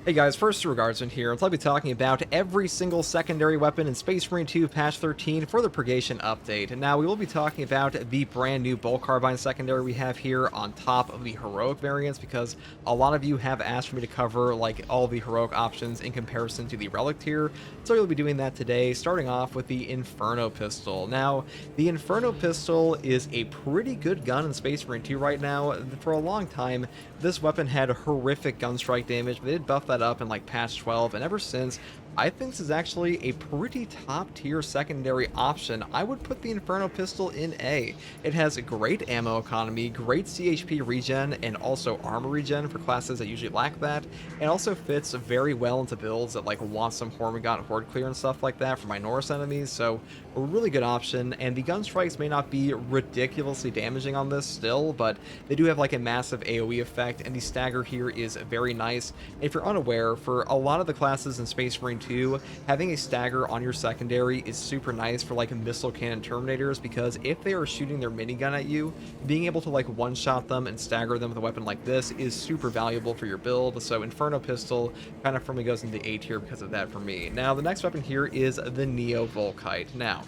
Hey guys, first Regardsman here, and I'll be talking about every single secondary weapon in Space Marine 2 Patch 13 for the Purgation update. And now we will be talking about the brand new Bolt Carbine secondary we have here on top of the heroic variants, because a lot of you have asked for me to cover like all the heroic options in comparison to the relic tier. So we'll be doing that today, starting off with the Inferno Pistol. Now, the Inferno Pistol is a pretty good gun in Space Marine 2 right now. For a long time, this weapon had horrific gun strike damage, but they did buff that up in like patch 12, and ever since, I think this is actually a pretty top tier secondary option. I would put the Inferno Pistol in A. It has great ammo economy, great CHP regen, and also armor regen for classes that usually lack that. It also fits very well into builds that like want some Hormigaunt Horde clear and stuff like that for my Norse enemies, so a really good option. And the gun strikes may not be ridiculously damaging on this still, but they do have like a massive AoE effect, and the stagger here is very nice. If you're unaware, for a lot of the classes in Space Marine 2, having a stagger on your secondary is super nice for like missile cannon terminators, because if they are shooting their minigun at you, being able to like one-shot them and stagger them with a weapon like this is super valuable for your build. So Inferno Pistol kind of firmly goes into A tier because of that for me. Now the next weapon here is the Neo Volkite. Now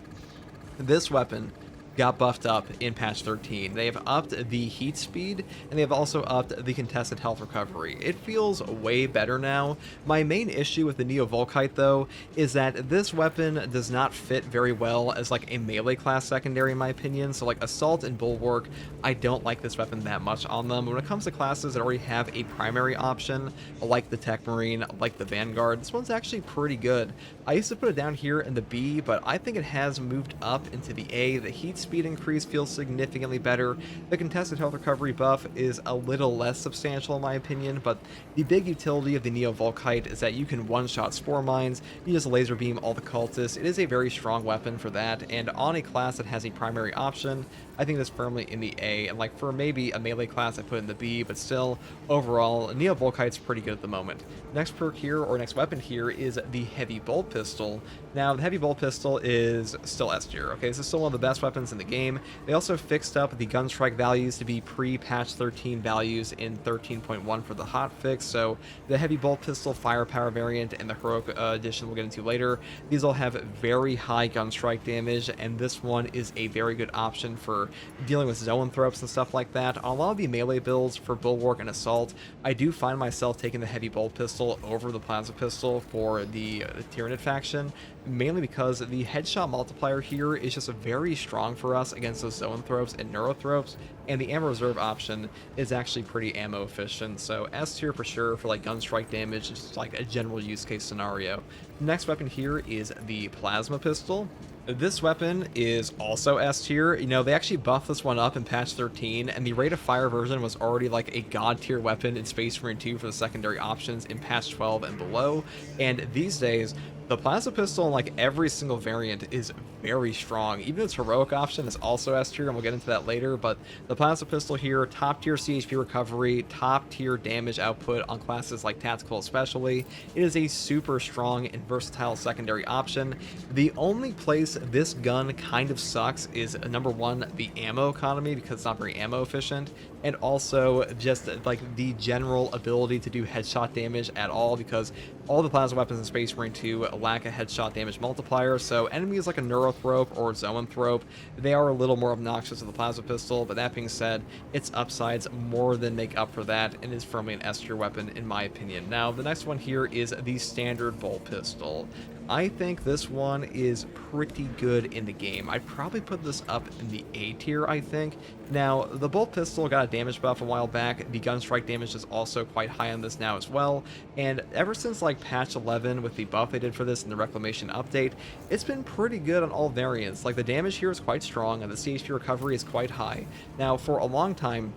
this weapon got buffed up in patch 13. They have upped the heat speed, and they have also upped the contested health recovery. It feels way better now. My main issue with the Neo Volkite, though, is that this weapon does not fit very well as like a melee class secondary, in my opinion. So like Assault and Bulwark, I don't like this weapon that much on them. When it comes to classes that already have a primary option, like the Tech Marine, like the Vanguard, this one's actually pretty good. I used to put it down here in the B, but I think it has moved up into the A. The heat speed increase feels significantly better. The contested health recovery buff is a little less substantial in my opinion, but the big utility of the Neo Volkite is that you can one-shot spore mines, you just laser beam all the cultists. It is a very strong weapon for that, and on a class that has a primary option, I think that's firmly in the A, and like for maybe a melee class I put in the B, but still, overall, Neo Volkite's pretty good at the moment. Next perk here, or next weapon here, is the Heavy Bolt Pistol. Now, the Heavy Bolt Pistol is still S tier, okay? This is still one of the best weapons in the game. They also fixed up the gun strike values to be pre-patch 13 values in 13.1 for the hotfix, so the Heavy Bolt Pistol Firepower variant and the Heroic edition we'll get into later, these all have very high gun strike damage, and this one is a very good option for dealing with zoanthropes and stuff like that. On a lot of the melee builds for Bulwark and Assault, I do find myself taking the Heavy Bolt Pistol over the Plasma Pistol for the Tyranid faction, mainly because the headshot multiplier here is just very strong for us against those zoanthropes and neurothropes, and the ammo reserve option is actually pretty ammo efficient, so S tier for sure for like gun strike damage, just like a general use case scenario. Next weapon here is the Plasma Pistol. This weapon is also S tier. You know, they actually buffed this one up in patch 13, and the rate of fire version was already like a god tier weapon in Space Marine 2 for the secondary options in patch 12 and below, and these days the Plasma Pistol in like every single variant is very strong. Even its heroic option is also S tier, and we'll get into that later, but the Plasma Pistol here, top tier CHP recovery, top tier damage output on classes like Tactical especially. It is a super strong and versatile secondary option. The only place this gun kind of sucks is number one, the ammo economy, because it's not very ammo efficient, and also just like the general ability to do headshot damage at all, because all the plasma weapons in Space Marine 2 lack a headshot damage multiplier, so enemies like a Neurothrope or Zoanthrope, they are a little more obnoxious to the Plasma Pistol, but that being said, its upsides more than make up for that, and is firmly an S tier weapon in my opinion. Now, the next one here is the Standard Bolt Pistol. I think this one is pretty good in the game. I'd probably put this up in the A tier, I think. Now, the Bolt Pistol got a damage buff a while back. The gun strike damage is also quite high on this now as well. And ever since like patch 11 with the buff they did for this in the Reclamation update, it's been pretty good on all variants. Like the damage here is quite strong and the CHP recovery is quite high. Now, for a long time,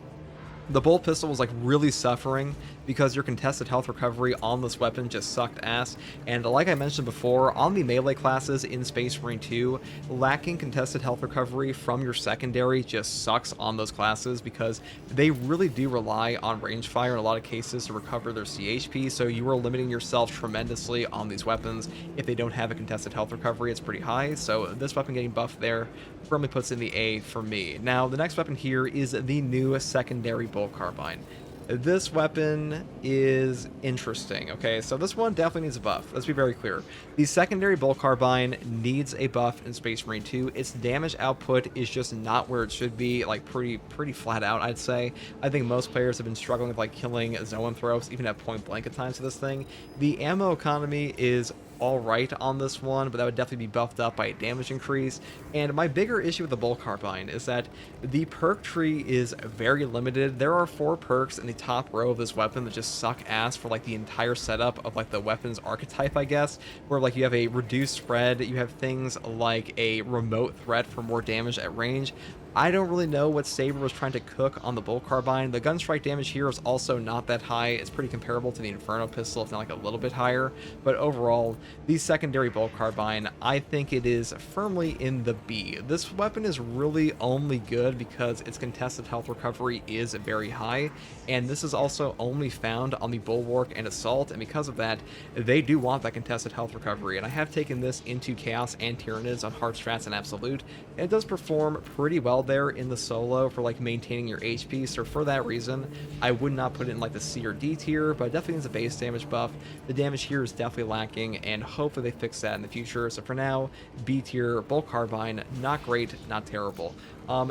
the Bolt Pistol was like really suffering because your contested health recovery on this weapon just sucked ass, and like I mentioned before, on the melee classes in Space Marine 2, lacking contested health recovery from your secondary just sucks on those classes, because they really do rely on range fire in a lot of cases to recover their CHP, so you are limiting yourself tremendously on these weapons. If they don't have a contested health recovery, it's pretty high, so this weapon getting buffed there firmly puts in the A for me. Now, the next weapon here is the new secondary Bolt Carbine. This weapon is interesting. Okay, so this one definitely needs a buff. Let's be very clear. The secondary bolt carbine needs a buff in Space Marine 2. Its damage output is just not where it should be, like pretty flat out, I'd say. I think most players have been struggling with like killing zoanthropes, even at point blank at times to this thing. The ammo economy is all right on this one, but that would definitely be buffed up by a damage increase. And my bigger issue with the bolt carbine is that the perk tree is very limited. There are 4 perks in the top row of this weapon that just suck ass for like the entire setup of like the weapon's archetype, I guess, where like you have a reduced spread, you have things like a remote threat for more damage at range. I don't really know what Saber was trying to cook on the bolt carbine. The gun strike damage here is also not that high. It's pretty comparable to the Inferno Pistol, if not like a little bit higher. But overall, the secondary bolt carbine, I think it is firmly in the B. This weapon is really only good because its contested health recovery is very high, and this is also only found on the Bulwark and Assault, and because of that, they do want that contested health recovery. And I have taken this into Chaos and Tyranids on hard strats and Absolute, and it does perform pretty well there in the solo for like maintaining your HP. So for that reason, I would not put it in like the C or D tier, but it definitely needs a base damage buff. The damage here is definitely lacking, and hopefully they fix that in the future. So for now, B tier bolt carbine, not great, not terrible.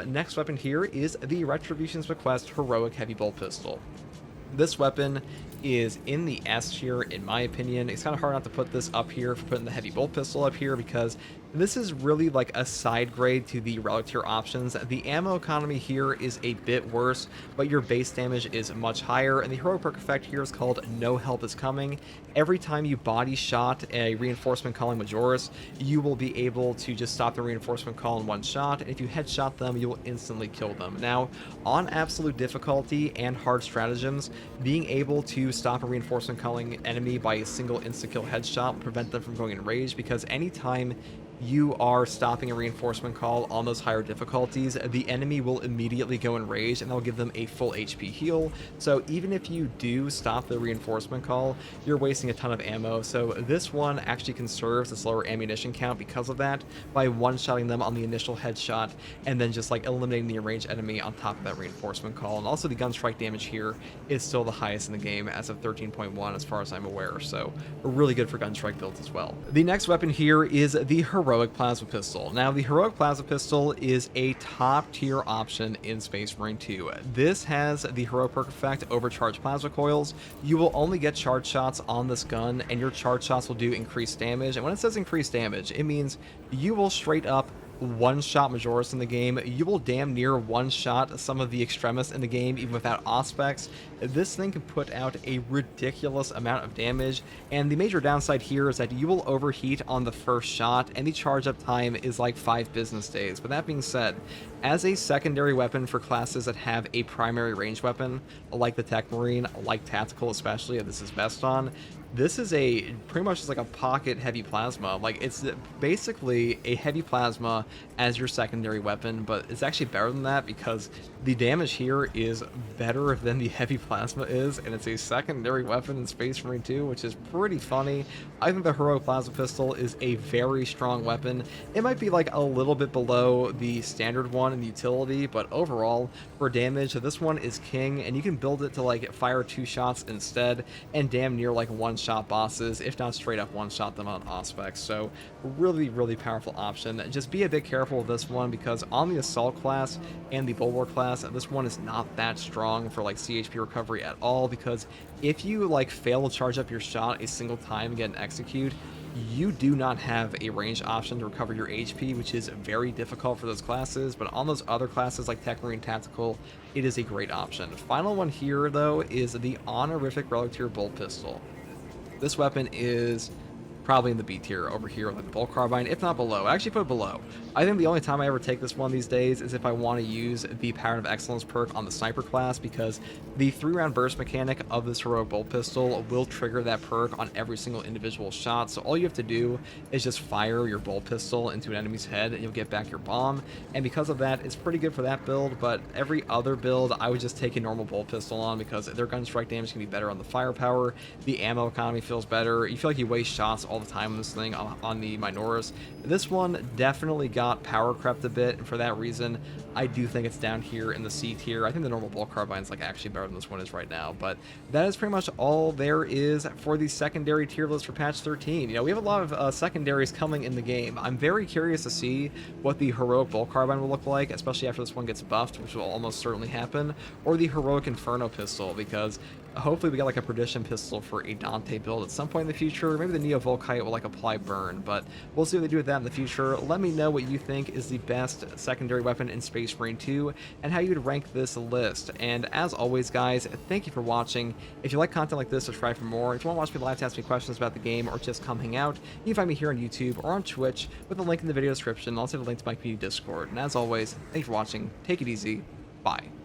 Next weapon here is the Retribution's Bequest Heroic Heavy Bolt Pistol. This weapon is in the S tier, in my opinion. It's kind of hard not to put this up here for putting the heavy bolt pistol up here, because this is really like a side grade to the relic tier options. The ammo economy here is a bit worse, but your base damage is much higher, and the heroic perk effect here is called No Help Is Coming. Every time you body shot a reinforcement calling Majoris, you will be able to just stop the reinforcement call in one shot, and if you headshot them, you will instantly kill them. Now, on absolute difficulty and hard stratagems, being able to stop a reinforcement calling enemy by a single insta-kill headshot will prevent them from going in rage, because anytime you are stopping a reinforcement call on those higher difficulties, the enemy will immediately go in rage, and that'll give them a full HP heal. So even if you do stop the reinforcement call, you're wasting a ton of ammo. So this one actually conserves its lower ammunition count because of that, by one-shotting them on the initial headshot and then just like eliminating the ranged enemy on top of that reinforcement call. And also the gun strike damage here is still the highest in the game as of 13.1 as far as I'm aware, so really good for gun strike builds as well. The next weapon here is the Heroic Plasma Pistol. Now, the Heroic Plasma Pistol is a top tier option in Space Marine 2. This has the heroic perk effect, Overcharged Plasma Coils. You will only get charge shots on this gun, and your charge shots will do increased damage. And when it says increased damage, it means you will straight up one-shot Majoris in the game. You will damn near one-shot some of the extremists in the game, even without Auspex. This thing can put out a ridiculous amount of damage, and the major downside here is that you will overheat on the first shot, and the charge-up time is like 5 business days. But that being said, as a secondary weapon for classes that have a primary range weapon, like the Tech Marine, like Tactical especially, this is best on, this is a pretty much just like a pocket heavy plasma. Like, it's basically a heavy plasma as your secondary weapon, but it's actually better than that because the damage here is better than the heavy plasma is, and it's a secondary weapon in Space Marine 2, which is pretty funny. I think the Heroic Plasma Pistol is a very strong weapon. It might be like a little bit below the standard one in utility, but overall, for damage, this one is king, and you can build it to like fire 2 shots instead, and damn near like one-shot bosses, if not straight up one-shot them on Auspex. So really powerful option. Just be a bit careful with this one, because on the Assault class and the Bulwark class, this one is not that strong for like CHP recovery at all, because if you like fail to charge up your shot a single time and get an execute, you do not have a range option to recover your HP, which is very difficult for those classes. But on those other classes like Tech Marine, Tactical, it is a great option. Final one here though is the honorific Relic Tier Bolt Pistol. This weapon is probably in the B tier over here with the bolt carbine, if not below. I actually put it below. I think the only time I ever take this one these days is if I want to use the Pattern of Excellence perk on the sniper class, because the 3-round burst mechanic of this heroic bolt pistol will trigger that perk on every single individual shot. So all you have to do is just fire your bolt pistol into an enemy's head and you'll get back your bomb. And because of that, it's pretty good for that build, but every other build I would just take a normal bolt pistol on, because their gun strike damage can be better on the firepower, the ammo economy feels better, you feel like you waste shots all all the time on this thing on the Minoris. This one definitely got power crept a bit, and for that reason, I do think it's down here in the C tier. I think the normal Bolt Carbine is like actually better than this one is right now, but that is pretty much all there is for the secondary tier list for patch 13. You know, we have a lot of secondaries coming in the game. I'm very curious to see what the heroic Bolt Carbine will look like, especially after this one gets buffed, which will almost certainly happen, or the heroic Inferno Pistol, because hopefully we get like a Perdition pistol for a Dante build at some point in the future. Maybe the Neo Volkite will like apply burn, but we'll see what they do with that in the future. Let me know what you think is the best secondary weapon in Space Marine 2 and how you'd rank this list. And as always, guys, thank you for watching. If you like content like this, subscribe for more. If you want to watch me live to ask me questions about the game or just come hang out, you can find me here on YouTube or on Twitch with a link in the video description. I'll also have a link to my community Discord. And as always, thank you for watching. Take it easy. Bye.